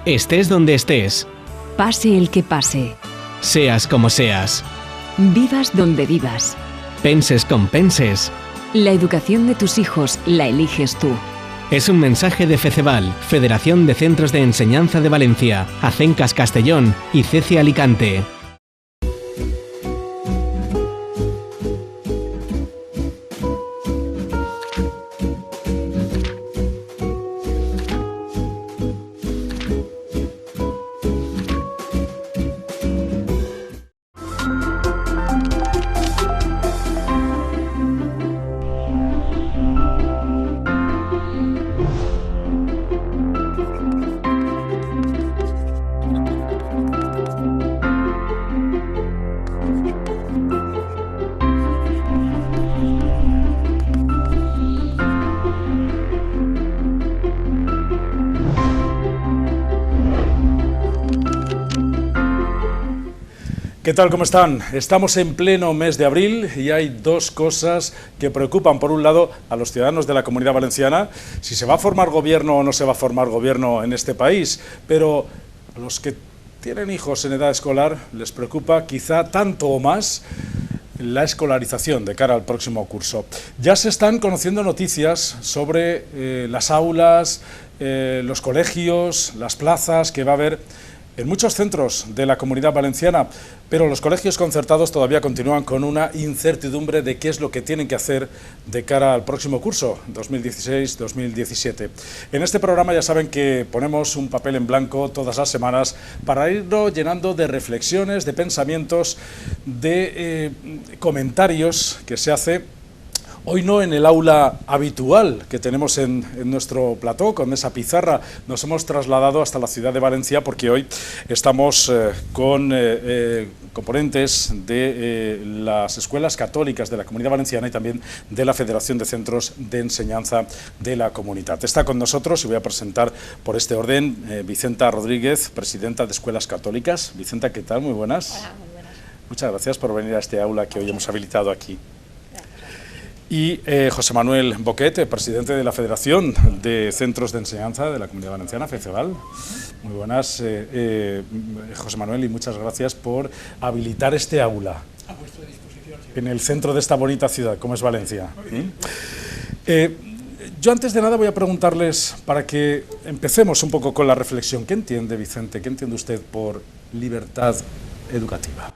Estés donde estés. Pase el que pase. Seas como seas. Vivas donde vivas. Penses con penses. La educación de tus hijos la eliges tú. Es un mensaje de FECEVAL, Federación de Centros de Enseñanza de Valencia, Acencas Castellón y CECI Alicante. ¿Qué tal? ¿Cómo están? Estamos en pleno mes de abril y hay dos cosas que preocupan, por un lado, a los ciudadanos de la Comunidad Valenciana, si se va a formar gobierno o no se va a formar gobierno en este país, pero a los que tienen hijos en edad escolar les preocupa quizá tanto o más la escolarización de cara al próximo curso. Ya se están conociendo noticias sobre las aulas, los colegios, las plazas que va a haber en muchos centros de la Comunidad Valenciana, pero los colegios concertados todavía continúan con una incertidumbre de qué es lo que tienen que hacer de cara al próximo curso, 2016-2017. En este programa ya saben que ponemos un papel en blanco todas las semanas para irlo llenando de reflexiones, de pensamientos, de comentarios que se hace. Hoy no en el aula habitual que tenemos en nuestro plató, con esa pizarra. Nos hemos trasladado hasta la ciudad de Valencia porque hoy estamos con componentes de las escuelas católicas de la Comunidad Valenciana y también de la Federación de Centros de Enseñanza de la Comunidad. Está con nosotros, y voy a presentar por este orden, Vicenta Rodríguez, presidenta de Escuelas Católicas. Vicenta, ¿qué tal? Muy buenas. Hola, muy buenas. Muchas gracias por venir a este aula que hoy hemos habilitado aquí. Y José Manuel Boquet, presidente de la Federación de Centros de Enseñanza de la Comunidad Valenciana, FECEVAL. Muy buenas, José Manuel, y muchas gracias por habilitar este aula A vuestra disposición. en el centro de esta bonita ciudad, como es Valencia. Yo antes de nada voy a preguntarles, para que empecemos un poco con la reflexión, ¿qué entiende, Vicente, qué entiende usted por libertad educativa?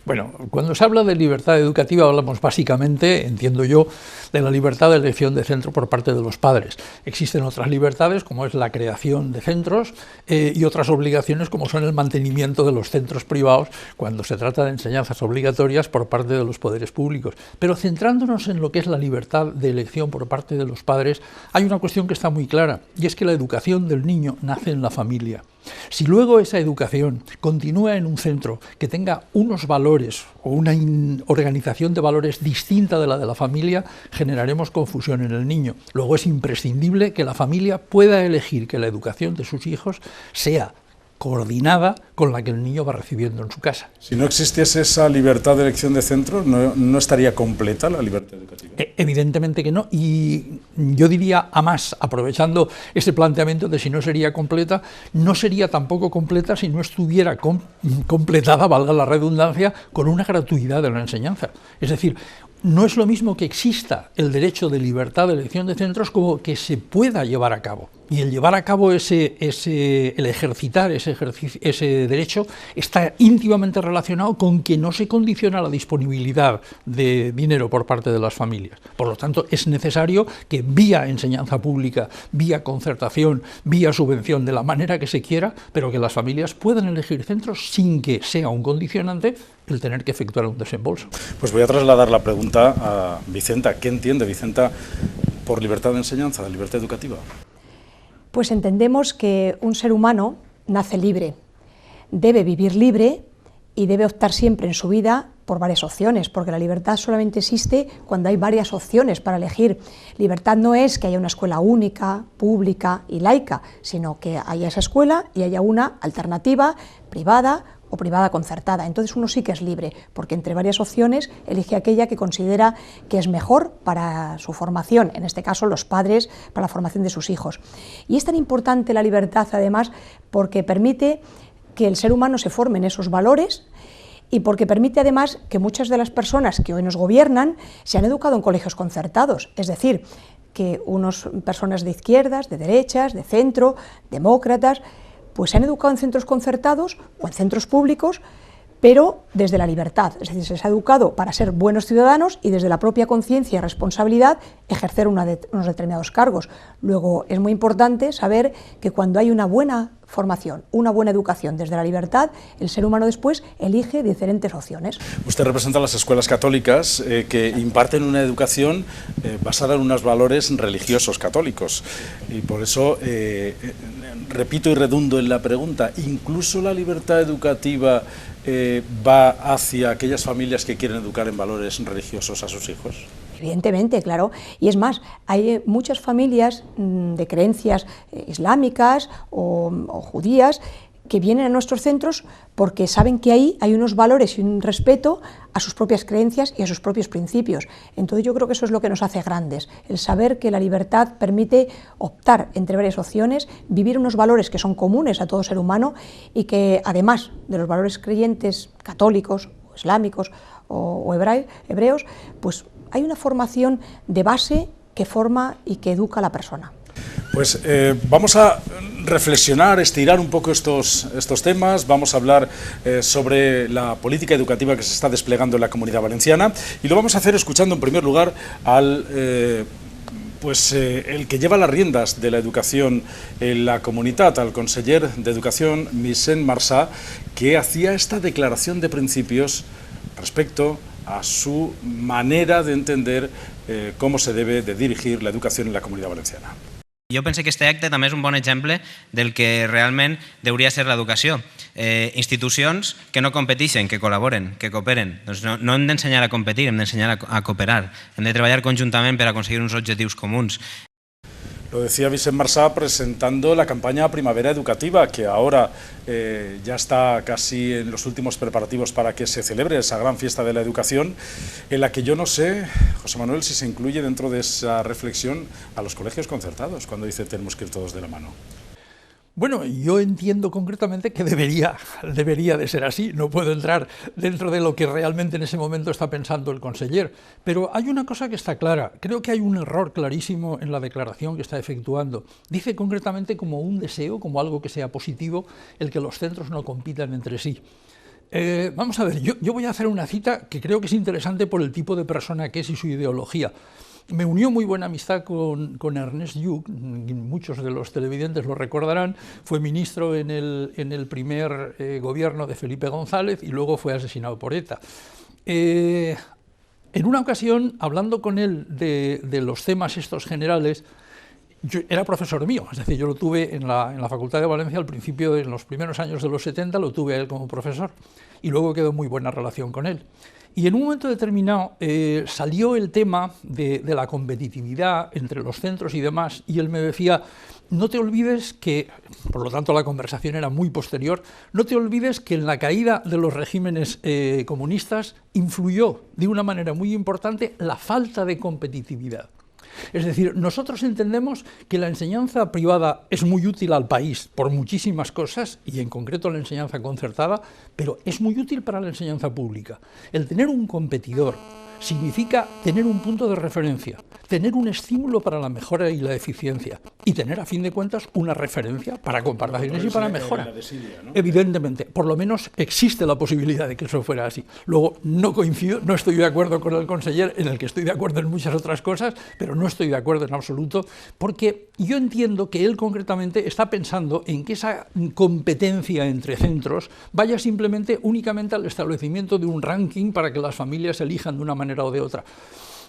Bueno, cuando se habla de libertad educativa hablamos básicamente, entiendo yo, de la libertad de elección de centro por parte de los padres. Existen otras libertades, como es la creación de centros, y otras obligaciones, como son el mantenimiento de los centros privados, cuando se trata de enseñanzas obligatorias por parte de los poderes públicos. Pero centrándonos en lo que es la libertad de elección por parte de los padres, hay una cuestión que está muy clara, y es que la educación del niño nace en la familia. Si luego esa educación continúa en un centro que tenga unos valores o una organización de valores distinta de la familia, generaremos confusión en el niño. Luego es imprescindible que la familia pueda elegir que la educación de sus hijos sea coordinada con la que el niño va recibiendo en su casa. Si no existiese esa libertad de elección de centro, ¿no estaría completa la libertad educativa? Evidentemente que no, y yo diría a más, aprovechando ese planteamiento de si no sería completa, no sería tampoco completa si no estuviera completada, valga la redundancia, con una gratuidad de la enseñanza. Es decir, no es lo mismo que exista el derecho de libertad de elección de centros como que se pueda llevar a cabo. Y el llevar a cabo el ejercitar ese derecho está íntimamente relacionado con que no se condiciona la disponibilidad de dinero por parte de las familias. Por lo tanto, es necesario que vía enseñanza pública, vía concertación, vía subvención, de la manera que se quiera, pero que las familias puedan elegir centros sin que sea un condicionante el tener que efectuar un desembolso. Pues voy a trasladar la pregunta a Vicenta. ¿Qué entiende, Vicenta, por libertad de enseñanza, de libertad educativa? Pues entendemos que un ser humano nace libre, debe vivir libre y debe optar siempre en su vida por varias opciones, porque la libertad solamente existe cuando hay varias opciones para elegir. Libertad no es que haya una escuela única, pública y laica, sino que haya esa escuela y haya una alternativa, privada, o privada concertada. Entonces uno sí que es libre, porque entre varias opciones elige aquella que considera que es mejor para su formación, en este caso los padres, para la formación de sus hijos. Y es tan importante la libertad, además, porque permite que el ser humano se forme en esos valores y porque permite además que muchas de las personas que hoy nos gobiernan se han educado en colegios concertados, es decir, que unas personas de izquierdas, de derechas, de centro, demócratas, pues se han educado en centros concertados o en centros públicos, pero desde la libertad, es decir, se les ha educado para ser buenos ciudadanos y desde la propia conciencia y responsabilidad ejercer unos determinados cargos. Luego es muy importante saber que cuando hay una buena formación, una buena educación desde la libertad, el ser humano después elige diferentes opciones. Usted representa las escuelas católicas que imparten una educación basada en unos valores religiosos católicos y por eso repito y redundo en la pregunta, ¿incluso la libertad educativa va hacia aquellas familias que quieren educar en valores religiosos a sus hijos? Evidentemente, claro. Y es más, hay muchas familias de creencias islámicas o judías que vienen a nuestros centros porque saben que ahí hay unos valores y un respeto a sus propias creencias y a sus propios principios. Entonces yo creo que eso es lo que nos hace grandes, el saber que la libertad permite optar entre varias opciones, vivir unos valores que son comunes a todo ser humano y que además de los valores creyentes católicos, o islámicos o hebreos, pues hay una formación de base que forma y que educa a la persona. Pues vamos a reflexionar, estirar un poco estos temas, vamos a hablar sobre la política educativa que se está desplegando en la Comunidad Valenciana y lo vamos a hacer escuchando en primer lugar al el que lleva las riendas de la educación en la comunidad, al conseller de Educación, Vicent Marsà, que hacía esta declaración de principios respecto a su manera de entender cómo se debe de dirigir la educación en la Comunitat Valenciana. Jo penso que aquest acte també és un bon exemple del que realment hauria de ser l'educació. Institucions que no competeixen, que col·laboren, que cooperen. Doncs no hem d'ensenyar a competir, hem d'ensenyar a cooperar. Hem de treballar conjuntament per aconseguir uns objectius comuns. Lo decía Vicent Marsà presentando la campaña Primavera Educativa, que ahora ya está casi en los últimos preparativos para que se celebre esa gran fiesta de la educación, en la que yo no sé, José Manuel, si se incluye dentro de esa reflexión a los colegios concertados, cuando dice tenemos que ir todos de la mano. Bueno, yo entiendo concretamente que debería de ser así, no puedo entrar dentro de lo que realmente en ese momento está pensando el conseller, pero hay una cosa que está clara, creo que hay un error clarísimo en la declaración que está efectuando. Dice concretamente como un deseo, como algo que sea positivo, el que los centros no compitan entre sí. Vamos a ver, yo voy a hacer una cita que creo que es interesante por el tipo de persona que es y su ideología. Me unió muy buena amistad con Ernest Lluch, muchos de los televidentes lo recordarán, fue ministro en el primer gobierno de Felipe González y luego fue asesinado por ETA. En una ocasión, hablando con él de los temas estos generales, era profesor mío, es decir, yo lo tuve en la Facultad de Valencia al principio, en los primeros años de los 70, lo tuve a él como profesor y luego quedó muy buena relación con él. Y en un momento determinado salió el tema de la competitividad entre los centros y demás, y él me decía, no te olvides que, por lo tanto la conversación era muy posterior, no te olvides que en la caída de los regímenes comunistas influyó de una manera muy importante la falta de competitividad. Es decir, nosotros entendemos que la enseñanza privada es muy útil al país por muchísimas cosas, y en concreto la enseñanza concertada, pero es muy útil para la enseñanza pública. El tener un competidor significa tener un punto de referencia, tener un estímulo para la mejora y la eficiencia, y tener, a fin de cuentas, una referencia para comparaciones y para mejora. Evidentemente, por lo menos existe la posibilidad de que eso fuera así. Luego, no coincido, no estoy de acuerdo con el conseller, en el que estoy de acuerdo en muchas otras cosas, pero no estoy de acuerdo en absoluto, porque yo entiendo que él concretamente está pensando en que esa competencia entre centros vaya simplemente únicamente al establecimiento de un ranking para que las familias elijan de una manera o de otra.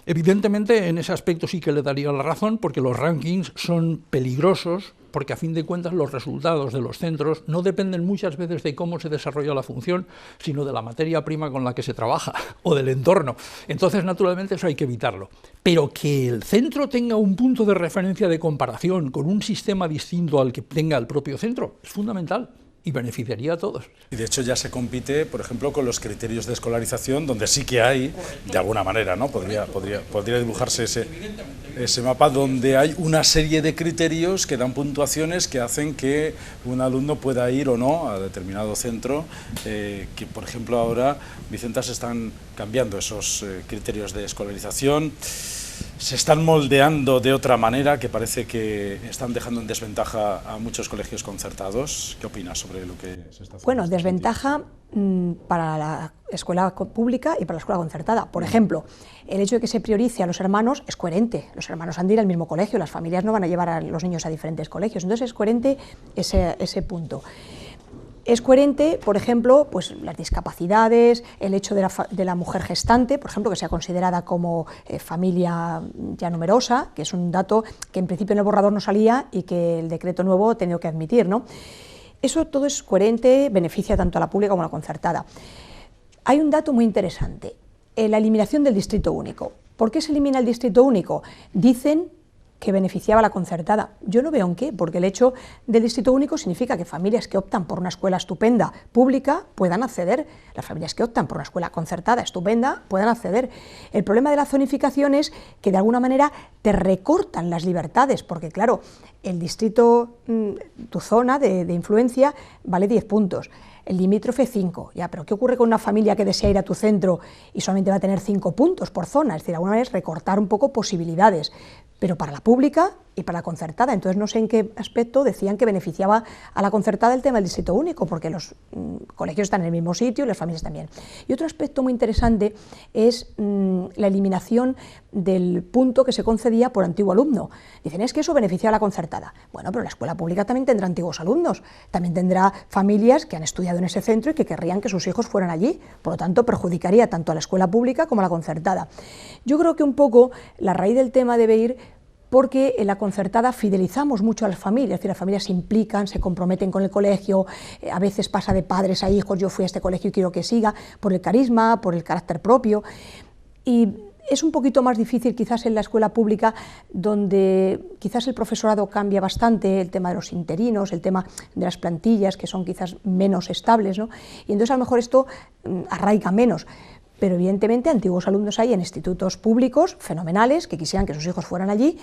Evidentemente, en ese aspecto sí que le daría la razón, porque los rankings son peligrosos, porque a fin de cuentas los resultados de los centros no dependen muchas veces de cómo se desarrolla la función, sino de la materia prima con la que se trabaja, o del entorno. Entonces, naturalmente, eso hay que evitarlo. Pero que el centro tenga un punto de referencia de comparación con un sistema distinto al que tenga el propio centro, es fundamental. y beneficiaría a todos. Y de hecho ya se compite, por ejemplo, con los criterios de escolarización, donde sí que hay, de alguna manera, ¿no? Podría dibujarse ese mapa donde hay una serie de criterios que dan puntuaciones que hacen que un alumno pueda ir o no a determinado centro, que por ejemplo ahora, Vicenta, se están cambiando esos criterios de escolarización, se están moldeando de otra manera que parece que están dejando en desventaja a muchos colegios concertados. ¿Qué opinas sobre lo que se está haciendo? Bueno, desventaja para la escuela pública y para la escuela concertada. Por ejemplo, el hecho de que se priorice a los hermanos es coherente. Los hermanos han de ir al mismo colegio, las familias no van a llevar a los niños a diferentes colegios. Entonces es coherente ese punto. Es coherente, por ejemplo, pues las discapacidades, el hecho de la mujer gestante, por ejemplo, que sea considerada como familia ya numerosa, que es un dato que en principio en el borrador no salía y que el decreto nuevo ha tenido que admitir, ¿no? Eso todo es coherente, beneficia tanto a la pública como a la concertada. Hay un dato muy interesante, la eliminación del distrito único. ¿Por qué se elimina el distrito único? Dicen que beneficiaba a la concertada. Yo no veo en qué, porque el hecho del distrito único significa que familias que optan por una escuela estupenda pública puedan acceder, las familias que optan por una escuela concertada estupenda puedan acceder. El problema de la zonificación es que de alguna manera te recortan las libertades, porque claro, el distrito, tu zona de influencia vale 10 puntos. El limítrofe 5, ya, pero ¿qué ocurre con una familia que desea ir a tu centro y solamente va a tener 5 puntos por zona? Es decir, de alguna manera es recortar un poco posibilidades, pero para la pública y para la concertada. Entonces no sé en qué aspecto decían que beneficiaba a la concertada el tema del distrito único, porque los colegios están en el mismo sitio y las familias también. Y otro aspecto muy interesante es la eliminación del punto que se concedía por antiguo alumno. Dicen, es que eso beneficia a la concertada. Bueno, pero la escuela pública también tendrá antiguos alumnos, también tendrá familias que han estudiado en ese centro y que querrían que sus hijos fueran allí, por lo tanto perjudicaría tanto a la escuela pública como a la concertada. Yo creo que un poco la raíz del tema debe ir porque en la concertada fidelizamos mucho a las familias, es decir, las familias se implican, se comprometen con el colegio, a veces pasa de padres a hijos, yo fui a este colegio y quiero que siga, por el carisma, por el carácter propio, y es un poquito más difícil quizás en la escuela pública, donde quizás el profesorado cambia bastante, el tema de los interinos, el tema de las plantillas, que son quizás menos estables, ¿no? Y entonces a lo mejor esto arraiga menos. Pero evidentemente antiguos alumnos hay en institutos públicos fenomenales que quisieran que sus hijos fueran allí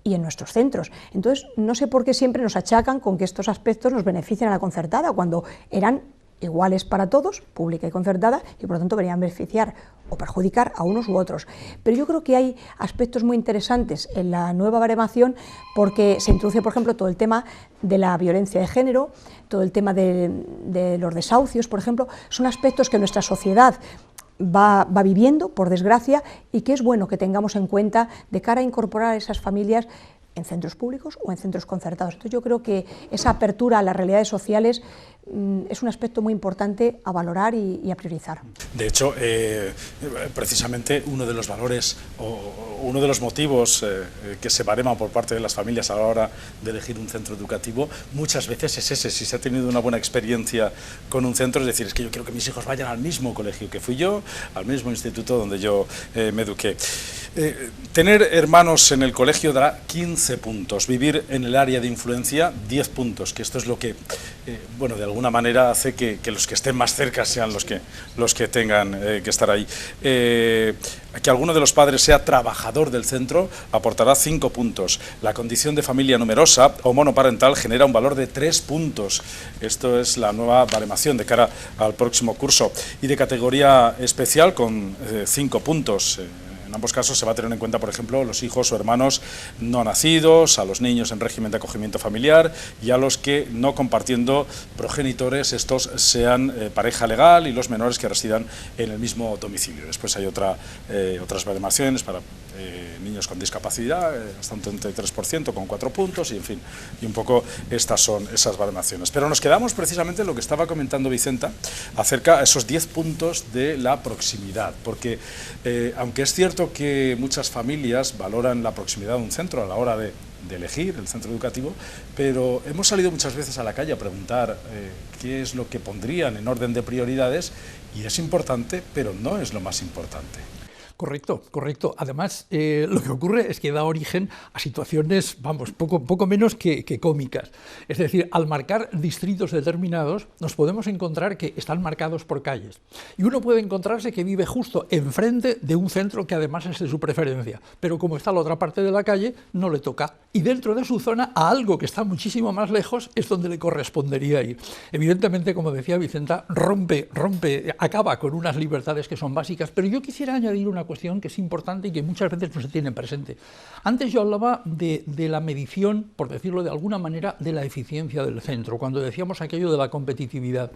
y en nuestros centros. Entonces no sé por qué siempre nos achacan con que estos aspectos nos benefician a la concertada cuando eran iguales para todos, pública y concertada, y por lo tanto deberían beneficiar o perjudicar a unos u otros. Pero yo creo que hay aspectos muy interesantes en la nueva baremación porque se introduce, por ejemplo, todo el tema de la violencia de género, todo el tema de los desahucios, por ejemplo, son aspectos que nuestra sociedad va viviendo, por desgracia, y que es bueno que tengamos en cuenta de cara a incorporar a esas familias en centros públicos o en centros concertados. Entonces yo creo que esa apertura a las realidades sociales es un aspecto muy importante a valorar y a priorizar. De hecho, precisamente uno de los valores o uno de los motivos que se bareman por parte de las familias a la hora de elegir un centro educativo muchas veces es ese, si se ha tenido una buena experiencia con un centro, es decir, es que yo quiero que mis hijos vayan al mismo colegio que fui yo, al mismo instituto donde yo me eduqué. Tener hermanos en el colegio dará 15 puntos, vivir en el área de influencia 10 puntos, que esto es lo que, bueno, de alguna manera hace que los que estén más cerca sean los que tengan que estar ahí. Que alguno de los padres sea trabajador del centro aportará 5 puntos. La condición de familia numerosa o monoparental genera un valor de 3 puntos. Esto es la nueva baremación de cara al próximo curso. Y de categoría especial con 5 puntos. En ambos casos se va a tener en cuenta, por ejemplo, los hijos o hermanos no nacidos, a los niños en régimen de acogimiento familiar y a los que, no compartiendo progenitores, estos sean pareja legal y los menores que residan en el mismo domicilio. Después hay otras baremaciones para niños con discapacidad, hasta un 33% con 4 puntos y, en fin, y un poco estas son esas baremaciones. Pero nos quedamos precisamente en lo que estaba comentando Vicenta acerca de esos 10 puntos de la proximidad, porque aunque es cierto que muchas familias valoran la proximidad de un centro a la hora de elegir el centro educativo, pero hemos salido muchas veces a la calle a preguntar qué es lo que pondrían en orden de prioridades y es importante, pero no es lo más importante. Correcto, correcto. Además, lo que ocurre es que da origen a situaciones, vamos, poco menos que cómicas. Es decir, al marcar distritos determinados, nos podemos encontrar que están marcados por calles. Y uno puede encontrarse que vive justo enfrente de un centro que además es de su preferencia. Pero como está a la otra parte de la calle, no le toca. Y dentro de su zona, a algo que está muchísimo más lejos, es donde le correspondería ir. Evidentemente, como decía Vicenta, acaba con unas libertades que son básicas. Pero yo quisiera añadir una cuestión que es importante y que muchas veces no se tiene presente. Antes yo hablaba de la medición, por decirlo de alguna manera, de la eficiencia del centro, cuando decíamos aquello de la competitividad.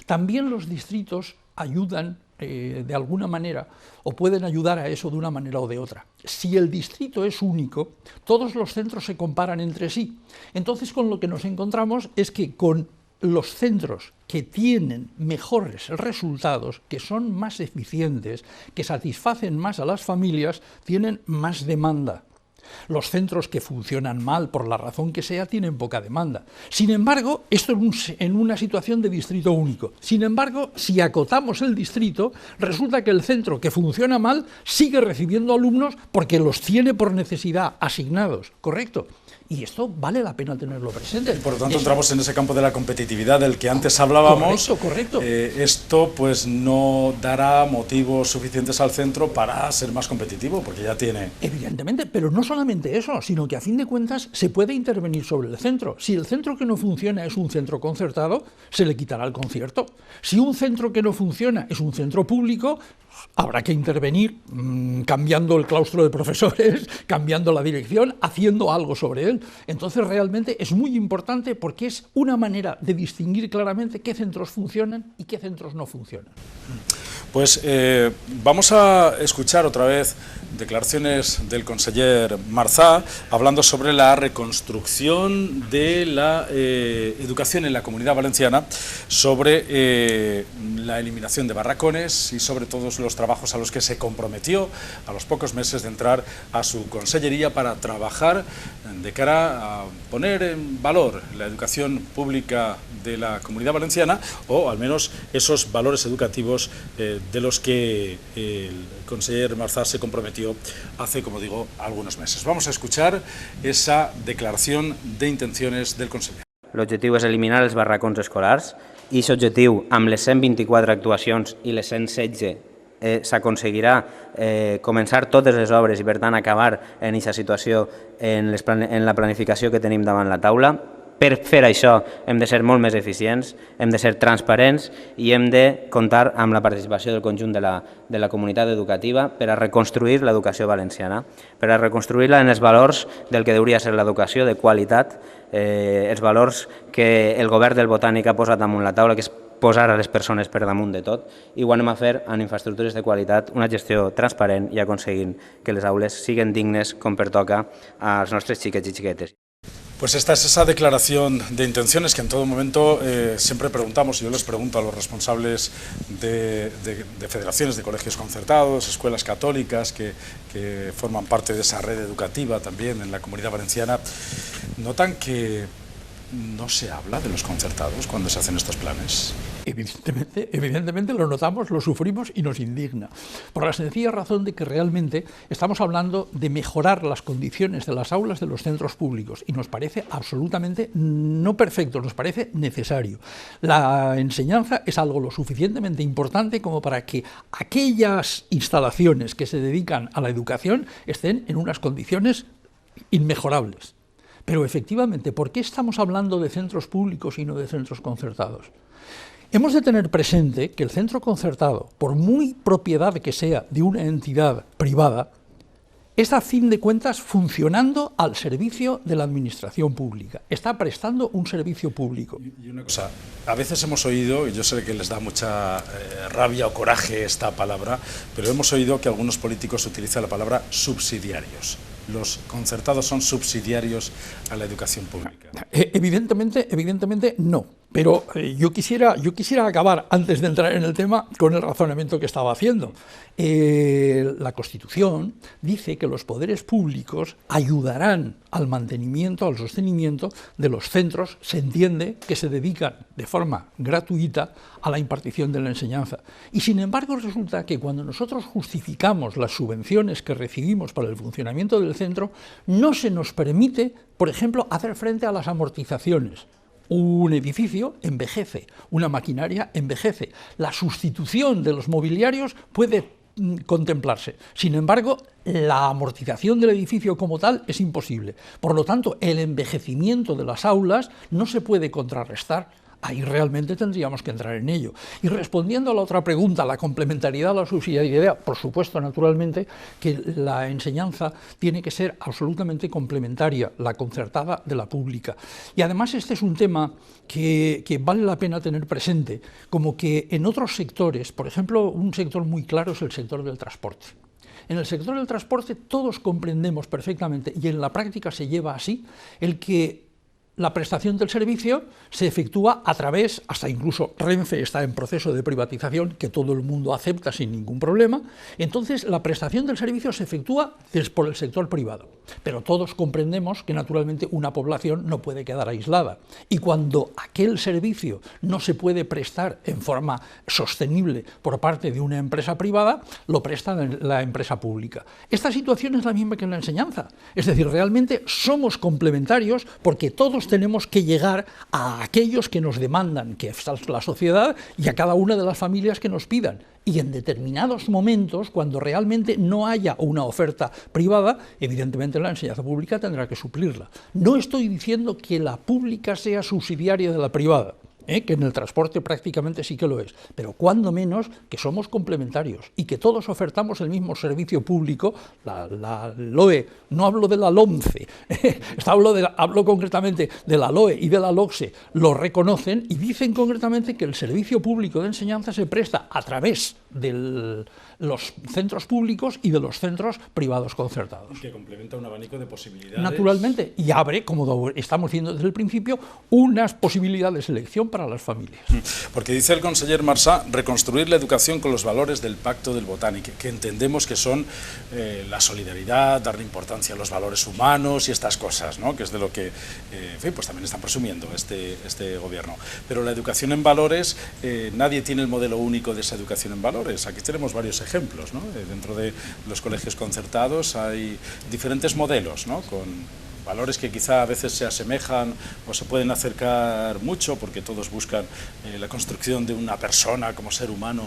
También los distritos ayudan de alguna manera, o pueden ayudar a eso de una manera o de otra. Si el distrito es único, todos los centros se comparan entre sí. Entonces, con lo que nos encontramos es que con los centros que tienen mejores resultados, que son más eficientes, que satisfacen más a las familias, tienen más demanda. Los centros que funcionan mal, por la razón que sea, tienen poca demanda. Sin embargo, esto en una situación de distrito único. Sin embargo, si acotamos el distrito, resulta que el centro que funciona mal sigue recibiendo alumnos porque los tiene por necesidad asignados, ¿correcto? Y esto vale la pena tenerlo presente. Por lo tanto, entramos en ese campo de la competitividad del que antes hablábamos. Correcto. Esto pues no dará motivos suficientes al centro para ser más competitivo, porque ya tiene... Evidentemente, pero no solamente eso, sino que a fin de cuentas se puede intervenir sobre el centro. Si el centro que no funciona es un centro concertado, se le quitará el concierto. Si un centro que no funciona es un centro público, habrá que intervenir cambiando el claustro de profesores, cambiando la dirección, haciendo algo sobre él. Entonces realmente es muy importante porque es una manera de distinguir claramente qué centros funcionan y qué centros no funcionan. Pues vamos a escuchar otra vez declaraciones del conseller Marzá hablando sobre la reconstrucción de la educación en la Comunidad Valenciana, sobre la eliminación de barracones y sobre todos los trabajos a los que se comprometió a los pocos meses de entrar a su consellería para trabajar de cara a poner en valor la educación pública de la Comunidad Valenciana, o al menos esos valores educativos de los que el conseller Marzá se comprometió hace, como digo, algunos meses. Vamos a escuchar esa declaración de intenciones del conseller. L'objectiu és eliminar els barracons escolars i aquest objectiu, amb les 124 actuacions i les 116, s'aconseguirà començar totes les obres i, per tant, acabar en aquesta situació en la planificació que tenim davant la taula. Per fer això hem de ser molt més eficients, hem de ser transparents i hem de comptar amb la participació del conjunt de la comunitat educativa per a reconstruir l'educació valenciana, per a reconstruir-la en els valors del que hauria de ser l'educació de qualitat, els valors que el govern del Botànic ha posat damunt la taula, que és posar a les persones per damunt de tot, i ho anem a fer en infraestructures de qualitat, una gestió transparent i aconseguint que les aules siguin dignes com pertoca als nostres xiquets i xiquetes. Pues esta es esa declaración de intenciones que en todo momento siempre preguntamos, y yo les pregunto a los responsables de federaciones de colegios concertados, escuelas católicas que forman parte de esa red educativa también en la Comunidad Valenciana. ¿Notan que no se habla de los concertados cuando se hacen estos planes? Evidentemente lo notamos, lo sufrimos y nos indigna, por la sencilla razón de que realmente estamos hablando de mejorar las condiciones de las aulas de los centros públicos y nos parece absolutamente no perfecto, nos parece necesario. La enseñanza es algo lo suficientemente importante como para que aquellas instalaciones que se dedican a la educación estén en unas condiciones inmejorables. Pero efectivamente, ¿por qué estamos hablando de centros públicos y no de centros concertados? Hemos de tener presente que el centro concertado, por muy propiedad que sea de una entidad privada, es a fin de cuentas funcionando al servicio de la administración pública, está prestando un servicio público. Y una cosa, a veces hemos oído, y yo sé que les da mucha rabia o coraje esta palabra, pero hemos oído que algunos políticos utilizan la palabra subsidiarios. ¿Los concertados son subsidiarios a la educación pública? Evidentemente no. Pero yo quisiera acabar, antes de entrar en el tema, con el razonamiento que estaba haciendo. La Constitución dice que los poderes públicos ayudarán al mantenimiento, al sostenimiento de los centros, se entiende, que se dedican de forma gratuita a la impartición de la enseñanza. Y sin embargo resulta que cuando nosotros justificamos las subvenciones que recibimos para el funcionamiento del centro, no se nos permite, por ejemplo, hacer frente a las amortizaciones. Un edificio envejece, una maquinaria envejece, la sustitución de los mobiliarios puede contemplarse. Sin embargo, la amortización del edificio como tal es imposible. Por lo tanto, el envejecimiento de las aulas no se puede contrarrestar. Ahí realmente tendríamos que entrar en ello. Y respondiendo a la otra pregunta, la complementariedad, la subsidiariedad, por supuesto, naturalmente, que la enseñanza tiene que ser absolutamente complementaria, la concertada de la pública. Y además este es un tema que vale la pena tener presente, como que en otros sectores, por ejemplo, un sector muy claro es el sector del transporte. En el sector del transporte todos comprendemos perfectamente, y en la práctica se lleva así, el que la prestación del servicio se efectúa a través, hasta incluso Renfe está en proceso de privatización, que todo el mundo acepta sin ningún problema, entonces la prestación del servicio se efectúa por el sector privado. Pero todos comprendemos que naturalmente una población no puede quedar aislada, y cuando aquel servicio no se puede prestar en forma sostenible por parte de una empresa privada, lo presta la empresa pública. Esta situación es la misma que en la enseñanza, es decir, realmente somos complementarios porque todos tenemos que llegar a aquellos que nos demandan, que es la sociedad, y a cada una de las familias que nos pidan. Y en determinados momentos, cuando realmente no haya una oferta privada, evidentemente la enseñanza pública tendrá que suplirla. No estoy diciendo que la pública sea subsidiaria de la privada, que en el transporte prácticamente sí que lo es, pero cuando menos que somos complementarios y que todos ofertamos el mismo servicio público. La LOE, no hablo de la LOMCE, hablo concretamente de la LOE y de la LOCSE, lo reconocen y dicen concretamente que el servicio público de enseñanza se presta a través de los centros públicos y de los centros privados concertados. Que complementa un abanico de posibilidades. Naturalmente, y abre, como estamos diciendo desde el principio, unas posibilidades de elección para las familias. Porque dice el conseller Marsá, reconstruir la educación con los valores del Pacto del Botánico, que entendemos que son la solidaridad, darle importancia a los valores humanos y estas cosas, ¿no? Que es de lo que pues también están presumiendo este gobierno. Pero la educación en valores, nadie tiene el modelo único de esa educación en valores. Aquí tenemos varios ejemplos, ¿no? Dentro de los colegios concertados hay diferentes modelos, ¿no? Con valores que quizá a veces se asemejan o se pueden acercar mucho porque todos buscan la construcción de una persona como ser humano,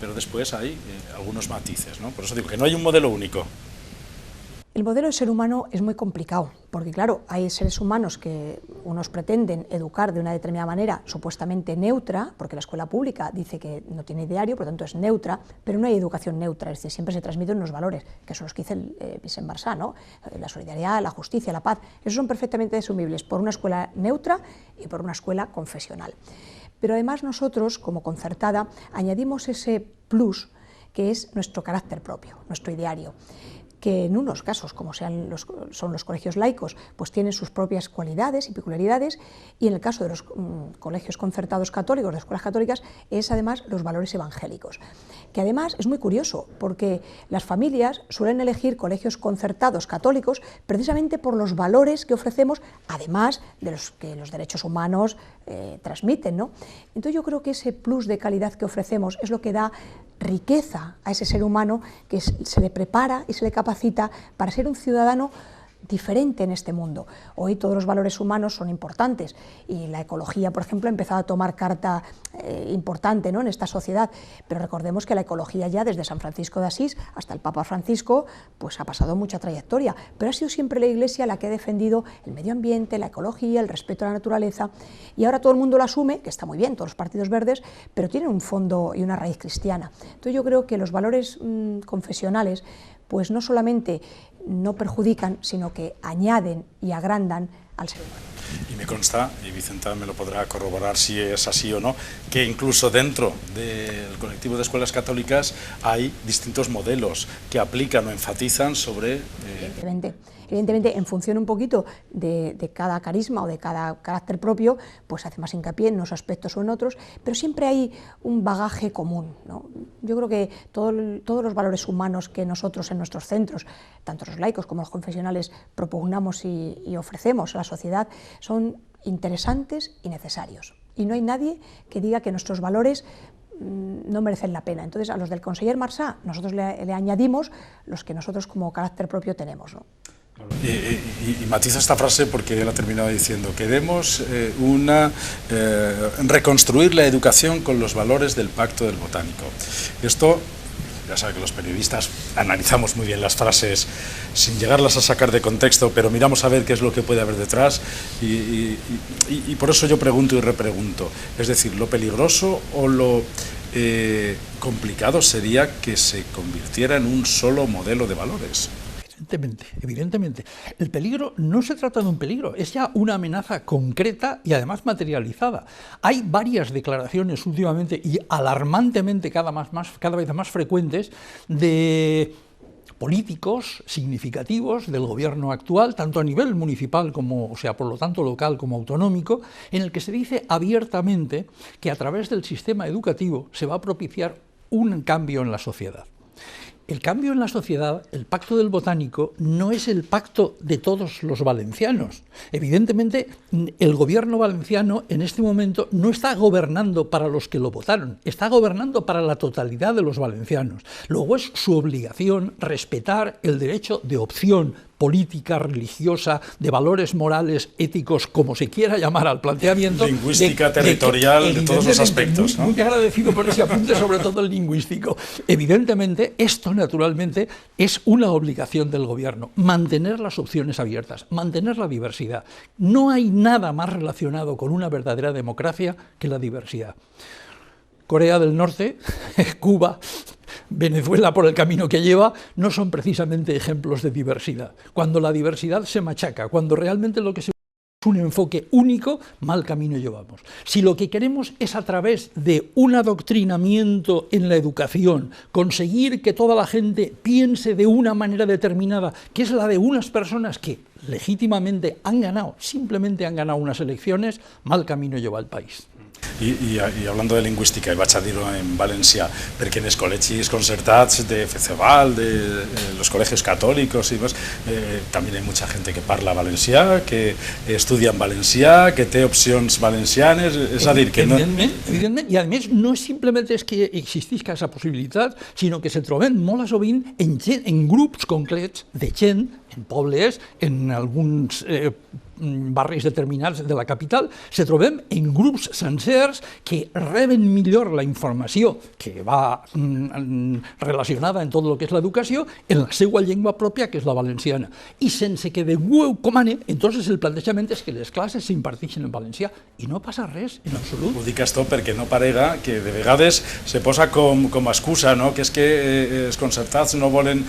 pero después hay algunos matices, ¿no? Por eso digo que no hay un modelo único. El modelo de ser humano es muy complicado, porque claro, hay seres humanos que unos pretenden educar de una determinada manera supuestamente neutra, porque la escuela pública dice que no tiene ideario, por lo tanto es neutra, pero no hay educación neutra, es decir, siempre se transmiten unos valores, que son los que dice Vicent Marsá, ¿no? La solidaridad, la justicia, la paz, esos son perfectamente asumibles por una escuela neutra y por una escuela confesional. Pero además nosotros, como concertada, añadimos ese plus que es nuestro carácter propio, nuestro ideario, que en unos casos, como son los colegios laicos, pues tienen sus propias cualidades y peculiaridades, y en el caso de los colegios concertados católicos, de escuelas católicas, es además los valores evangélicos, que además es muy curioso, porque las familias suelen elegir colegios concertados católicos precisamente por los valores que ofrecemos, además de los que los derechos humanos transmiten, ¿no? Entonces yo creo que ese plus de calidad que ofrecemos es lo que da riqueza a ese ser humano, que se le prepara y se le capacita para ser un ciudadano diferente en este mundo. Hoy todos los valores humanos son importantes y la ecología, por ejemplo, ha empezado a tomar carta importante, ¿no?, en esta sociedad, pero recordemos que la ecología ya desde San Francisco de Asís hasta el Papa Francisco pues ha pasado mucha trayectoria, pero ha sido siempre la Iglesia la que ha defendido el medio ambiente, la ecología, el respeto a la naturaleza, y ahora todo el mundo lo asume, que está muy bien, todos los partidos verdes, pero tienen un fondo y una raíz cristiana. Entonces yo creo que los valores confesionales pues no solamente no perjudican, sino que añaden y agrandan al ser humano. Y me consta, y Vicenta me lo podrá corroborar si es así o no, que incluso dentro del colectivo de escuelas católicas hay distintos modelos que aplican o enfatizan sobre... Evidentemente, en función un poquito de cada carisma o de cada carácter propio, pues hace más hincapié en unos aspectos o en otros, pero siempre hay un bagaje común, ¿no? Yo creo que todos los valores humanos que nosotros en nuestros centros, tanto los laicos como los confesionales, propugnamos y ofrecemos a la sociedad, son interesantes y necesarios. Y no hay nadie que diga que nuestros valores no merecen la pena. Entonces, a los del conseller Marsá, nosotros le añadimos los que nosotros como carácter propio tenemos, ¿no? Y matiza esta frase porque él ha terminado diciendo: queremos reconstruir la educación con los valores del Pacto del Botánico. Esto, ya sabe que los periodistas analizamos muy bien las frases sin llegarlas a sacar de contexto, pero miramos a ver qué es lo que puede haber detrás y por eso yo pregunto y repregunto. Es decir, lo peligroso o lo complicado sería que se convirtiera en un solo modelo de valores. Evidentemente. El peligro no se trata de un peligro, es ya una amenaza concreta y además materializada. Hay varias declaraciones últimamente y alarmantemente cada vez más frecuentes de políticos significativos del gobierno actual, tanto a nivel municipal como, o sea, por lo tanto local como autonómico, en el que se dice abiertamente que a través del sistema educativo se va a propiciar un cambio en la sociedad. El cambio en la sociedad, el Pacto del Botánico, no es el pacto de todos los valencianos. Evidentemente, el gobierno valenciano en este momento no está gobernando para los que lo votaron, está gobernando para la totalidad de los valencianos. Luego es su obligación respetar el derecho de opción política, religiosa, de valores morales, éticos, como se quiera llamar al planteamiento. Lingüística, territorial, de todos los aspectos, ¿no? Muy agradecido por ese apunte, sobre todo el lingüístico. Evidentemente, esto naturalmente es una obligación del gobierno, mantener las opciones abiertas, mantener la diversidad. No hay nada más relacionado con una verdadera democracia que la diversidad. Corea del Norte, Cuba, Venezuela, por el camino que lleva, no son precisamente ejemplos de diversidad. Cuando la diversidad se machaca, cuando realmente lo que se es un enfoque único, mal camino llevamos. Si lo que queremos es a través de un adoctrinamiento en la educación, conseguir que toda la gente piense de una manera determinada, que es la de unas personas que legítimamente han ganado, simplemente han ganado unas elecciones, mal camino lleva el país. I hablando de lingüística, i vaig a dir-ho en valencià, perquè en els col·legis concertats de FECEVAL, de los colegios católicos y demás, también hay mucha gente que parla valencià, que estudia en valencià, que té opcions valencianes, és a dir, que no... Evidentment, i a més no simplement és que existisca aquesta possibilitat, sinó que se trobem molt sovint en grups concrets de gent, en pobles, en alguns barris determinats de la capital, se trobem en grups sencers que reben millor la informació que va relacionada en tot el que és l'educació en la seva llengua pròpia, que és la valenciana. I sense que de ho comane, entonces el plantejament és que les classes s'imparteixen en valencià i no passa res, en absolut. Ho dic esto perquè no parega que de vegades se posa com a excusa, no? Que és que els concertats no volen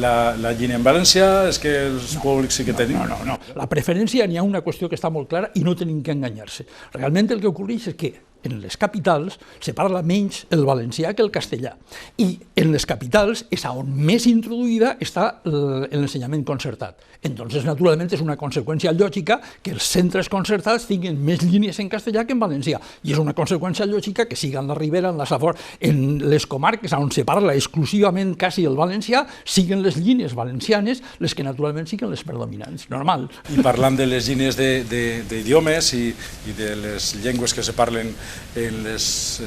la llina en valencià, és que els públics sí que tenim... No. La preferència n'hi ha una qüestió que està molt clara i no tenim que enganyar-se. Realment el que ocorreix és que en les capitals se parla menys el valencià que el castellà i en les capitals és on més introduïda està l'ensenyament concertat. Entonces, naturalment, és una conseqüència lògica que els centres concertats tinguin més línies en castellà que en valencià i és una conseqüència lògica que sigui en la Ribera, en la Safor, en les comarques on se parla exclusivament quasi el valencià, siguin les línies valencianes les que naturalment siguin les predominants, normal. I parlant de les línies d'idiomes i de les llengües que se parlen en los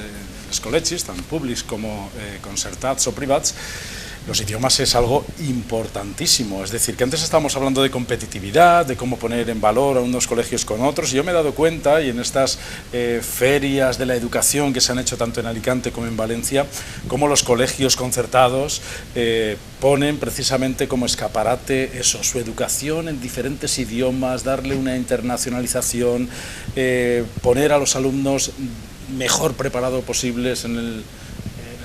col·legis, tant públics com concertats o privats, los idiomas es algo importantísimo. Es decir, que antes estábamos hablando de competitividad, de cómo poner en valor a unos colegios con otros, y yo me he dado cuenta, y en estas ferias de la educación que se han hecho tanto en Alicante como en Valencia, cómo los colegios concertados ponen precisamente como escaparate eso, su educación en diferentes idiomas, darle una internacionalización, poner a los alumnos mejor preparados posibles en el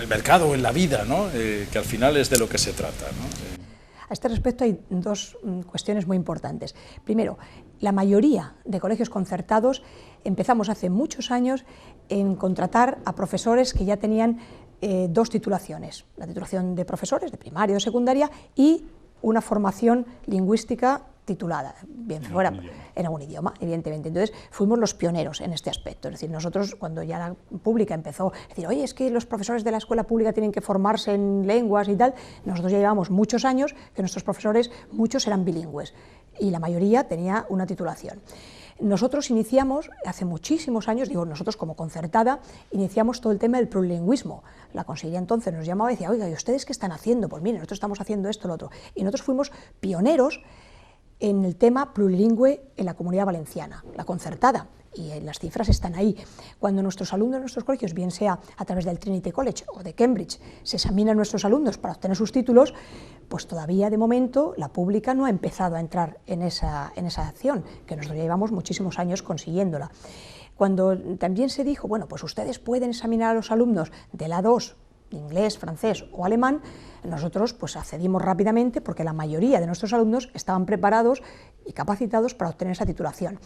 mercado o en la vida, ¿no? Que al final es de lo que se trata, ¿no? A este respecto hay dos cuestiones muy importantes. Primero, la mayoría de colegios concertados empezamos hace muchos años en contratar a profesores que ya tenían dos titulaciones, la titulación de profesores de primaria o de secundaria y una formación lingüística titulada, bien fuera en algún idioma, evidentemente. Entonces fuimos los pioneros en este aspecto, es decir, nosotros cuando ya la pública empezó a decir, oye, es que los profesores de la escuela pública tienen que formarse en lenguas y tal, nosotros ya llevamos muchos años que nuestros profesores, muchos eran bilingües y la mayoría tenía una titulación. Nosotros iniciamos, hace muchísimos años, digo nosotros como concertada, iniciamos todo el tema del plurilingüismo. La consejería entonces nos llamaba y decía, oiga, ¿y ustedes qué están haciendo? Pues miren, nosotros estamos haciendo esto, lo otro. Y nosotros fuimos pioneros en el tema plurilingüe en la Comunidad Valenciana, la concertada, y las cifras están ahí. Cuando nuestros alumnos de nuestros colegios, bien sea a través del Trinity College o de Cambridge, se examinan nuestros alumnos para obtener sus títulos, pues todavía de momento la pública no ha empezado a entrar en esa acción, que nosotros ya llevamos muchísimos años consiguiéndola. Cuando también se dijo, bueno, pues ustedes pueden examinar a los alumnos de la 2, inglés, francés o alemán, nosotros pues accedimos rápidamente porque la mayoría de nuestros alumnos estaban preparados y capacitados para obtener esa titulación.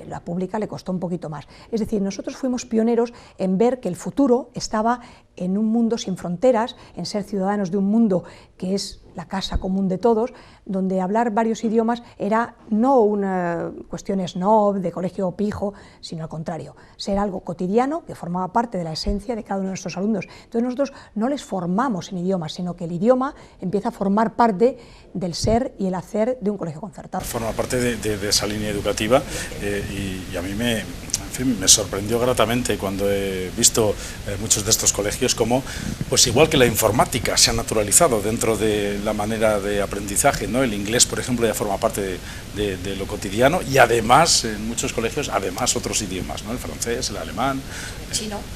La pública le costó un poquito más. Es decir, nosotros fuimos pioneros en ver que el futuro estaba en un mundo sin fronteras, en ser ciudadanos de un mundo que es la casa común de todos, donde hablar varios idiomas era no una cuestión snob, de colegio pijo, sino al contrario, ser algo cotidiano que formaba parte de la esencia de cada uno de nuestros alumnos. Entonces nosotros no les formamos en idiomas, sino que el idioma empieza a formar parte del ser y el hacer de un colegio concertado. Forma parte de esa línea educativa y a mí me sorprendió gratamente cuando he visto muchos de estos colegios como, pues igual que la informática se ha naturalizado dentro de la manera de aprendizaje, ¿no? El inglés, por ejemplo, ya forma parte de lo cotidiano y además, en muchos colegios, además otros idiomas, ¿no? El francés, el alemán,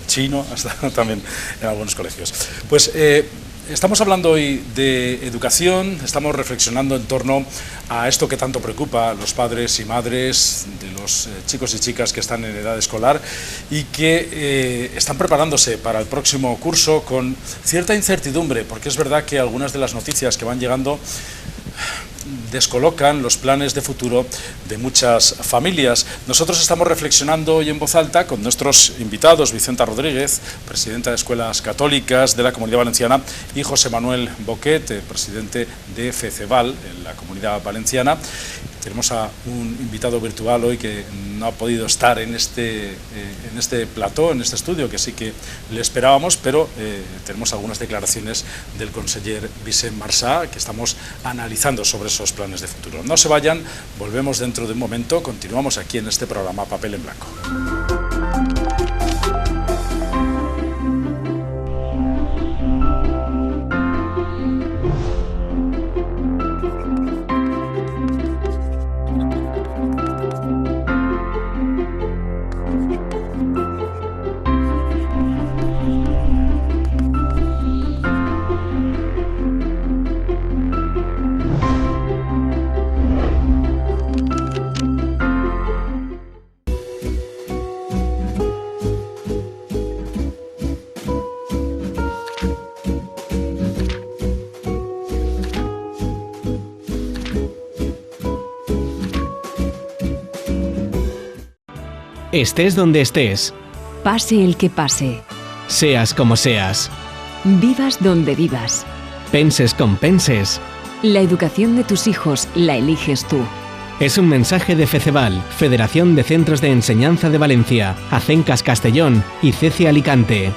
chino hasta también en algunos colegios. Pues estamos hablando hoy de educación, estamos reflexionando en torno a esto que tanto preocupa a los padres y madres de los chicos y chicas que están en edad escolar y que están preparándose para el próximo curso con cierta incertidumbre, porque es verdad que algunas de las noticias que van llegando descolocan los planes de futuro de muchas familias. Nosotros estamos reflexionando hoy en voz alta con nuestros invitados, Vicenta Rodríguez, presidenta de Escuelas Católicas de la Comunidad Valenciana, y José Manuel Boquet, presidente de FECEVAL en la Comunidad Valenciana. Tenemos a un invitado virtual hoy que no ha podido estar en este plató, en este estudio, que sí que le esperábamos, pero tenemos algunas declaraciones del conseller Vicent Marsà que estamos analizando sobre esos planes de futuro. No se vayan, volvemos dentro de un momento, continuamos aquí en este programa Papel en Blanco. Estés donde estés. Pase el que pase. Seas como seas. Vivas donde vivas. Penses com penses. La educación de tus hijos la eliges tú. Es un mensaje de FECEVAL, Federación de Centros de Enseñanza de Valencia, Acencas Castellón y CECE Alicante.